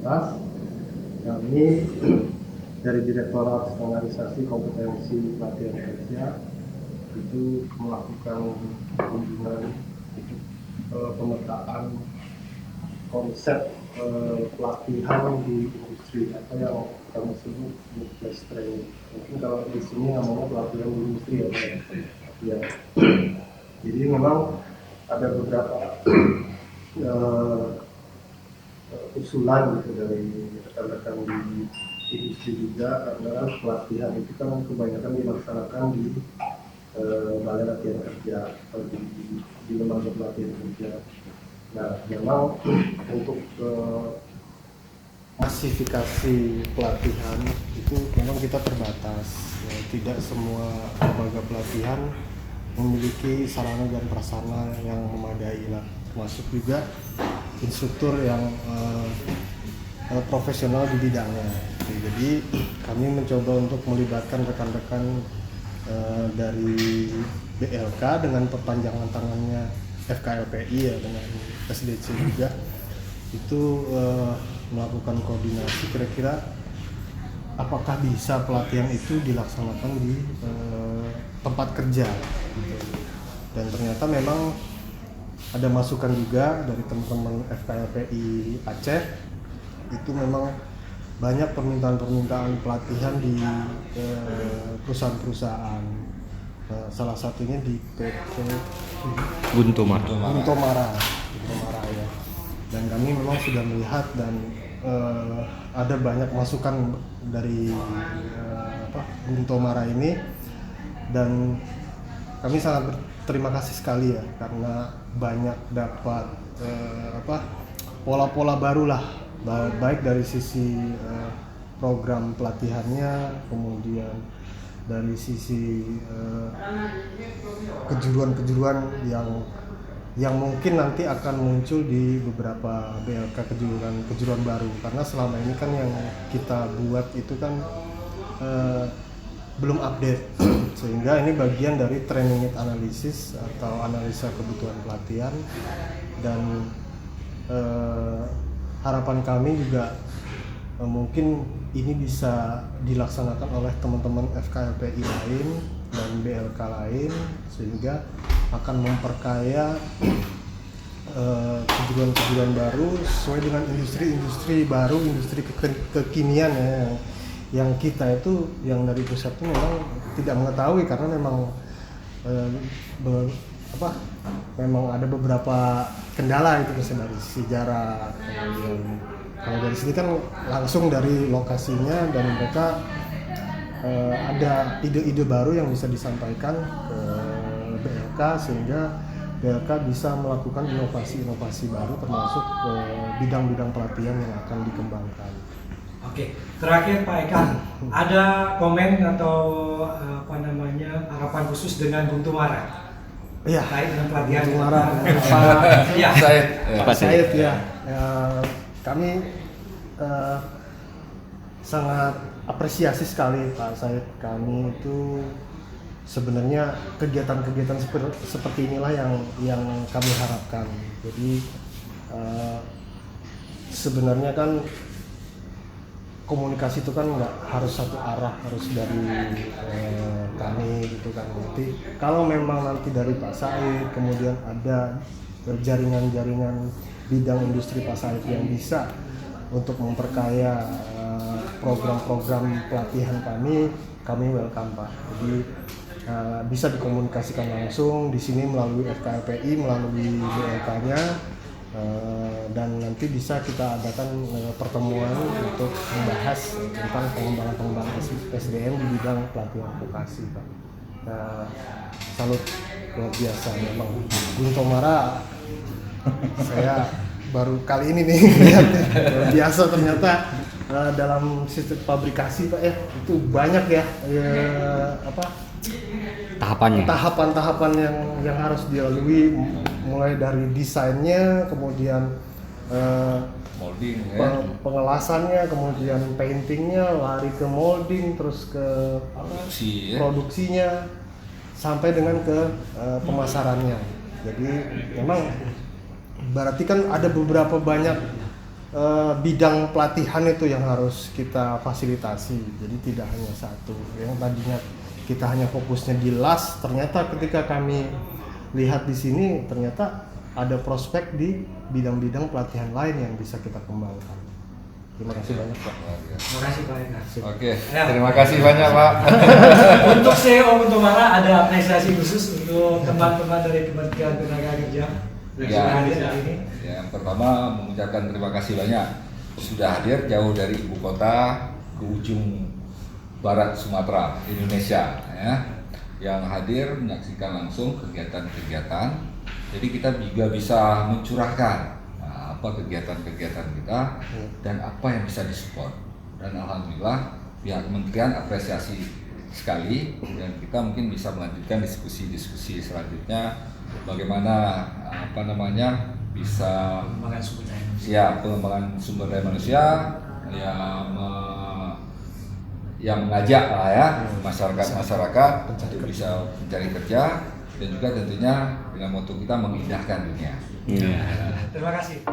kami dari Direktorat Standarisasi Kompetensi Pelatihan Kerja itu melakukan kunjungan pemetaan konsep pelatihan di industri atau yang kami sebut workplace training. Mungkin kalau di sini namanya pelatihan di industri ya. Jadi memang ada beberapa usulan gitu dari rekan-rekan di industri juga, karena pelatihan itu kan kebanyakan dilaksanakan di balai latihan kerja atau di lembaga pelatihan kerja. Nah, memang untuk masifikasi pelatihan itu memang kita terbatas. Ya, tidak semua lembaga pelatihan memiliki sarana dan prasarana yang memadai lah, termasuk juga instruktur yang profesional di bidangnya. Jadi kami mencoba untuk melibatkan rekan-rekan dari BLK dengan perpanjangan tangannya FKLPI ya, dengan SDC juga, itu melakukan koordinasi kira-kira apakah bisa pelatihan itu dilaksanakan di tempat kerja gitu. Dan ternyata memang ada masukan juga dari teman-teman FKLPI Aceh, itu memang banyak permintaan pelatihan di perusahaan-perusahaan. Salah satunya di PT Gunto Mara ya. Dan kami memang sudah melihat dan ada banyak masukan dari Gunto Mara ini, dan kami sangat berterima kasih sekali ya, karena banyak dapat pola-pola baru lah, baik dari sisi program pelatihannya, kemudian dari sisi kejuruan-kejuruan yang mungkin nanti akan muncul di beberapa BLK kejuruan baru, karena selama ini kan yang kita buat itu kan belum update sehingga ini bagian dari training need analysis atau analisa kebutuhan pelatihan. Dan harapan kami juga mungkin ini bisa dilaksanakan oleh teman-teman FKLPI lain dan BLK lain, sehingga akan memperkaya kejuruan-kejuruan baru sesuai dengan industri baru, industri kekinian ya, yang kita itu yang dari pusat itu memang tidak mengetahui, karena memang memang ada beberapa kendala itu misalnya dari sejarah. Kalau dari sini kan langsung dari lokasinya, dan mereka ada ide-ide baru yang bisa disampaikan ke BLK, sehingga BLK bisa melakukan inovasi-inovasi baru, termasuk bidang-bidang pelatihan yang akan dikembangkan. Oke, terakhir Pak Eka, ada komen atau harapan khusus dengan Gunto Mara? Iya, terkait dengan pelatihan Gunto Mara, Pak Said ya. Kami sangat apresiasi sekali Pak Said. Kami itu sebenarnya kegiatan-kegiatan seperti inilah yang kami harapkan. Jadi sebenarnya kan komunikasi itu kan nggak harus satu arah, harus dari kami gitu kan. Nanti kalau memang nanti dari Pak Said, kemudian ada jaringan-jaringan bidang industri Pak Said yang bisa untuk memperkaya program-program pelatihan kami welcome Pak. Jadi bisa dikomunikasikan langsung di sini melalui FKLPI, melalui BLK-nya, dan nanti bisa kita adakan pertemuan untuk membahas tentang pengembangan SDM di bidang pelatihan vokasi Pak. Salut, luar biasa memang Gunto Mara. Saya baru kali ini nih lihatnya, luar biasa ternyata dalam sistem pabrikasi Pak ya, itu banyak ya tahapan-tahapan yang harus dilalui, mulai dari desainnya, kemudian molding, pengelasannya, kemudian paintingnya, lari ke molding, terus ke produksinya, sampai dengan ke pemasarannya. Jadi memang berarti kan ada beberapa banyak bidang pelatihan itu yang harus kita fasilitasi. Jadi tidak hanya satu. Yang tadinya kita hanya fokusnya di LAS, ternyata ketika kami lihat di sini ternyata ada prospek di bidang-bidang pelatihan lain yang bisa kita kembangkan. Terima kasih banyak Pak. Terima kasih Pak Eka. Oke, terima kasih banyak Pak. Untuk CEO Guntumara ada apresiasi khusus untuk teman-teman dari Kementerian Tenaga Kerja yang Ya, sudah hadir hari ini. yang pertama mengucapkan terima kasih banyak sudah hadir jauh dari ibu kota ke ujung barat Sumatera, Indonesia ya. Yang hadir menyaksikan langsung kegiatan-kegiatan. Jadi kita juga bisa mencurahkan apa kegiatan-kegiatan kita dan apa yang bisa disupport. Dan alhamdulillah pihak kementerian apresiasi sekali dan kita mungkin bisa melanjutkan diskusi-diskusi selanjutnya bagaimana bisa Pengembangan sumber daya manusia. ya pengembangan sumber daya manusia yang mengajak lah ya masyarakat untuk bisa mencari kerja dan juga tentunya dengan moto kita mengindahkan dunia. Terima kasih.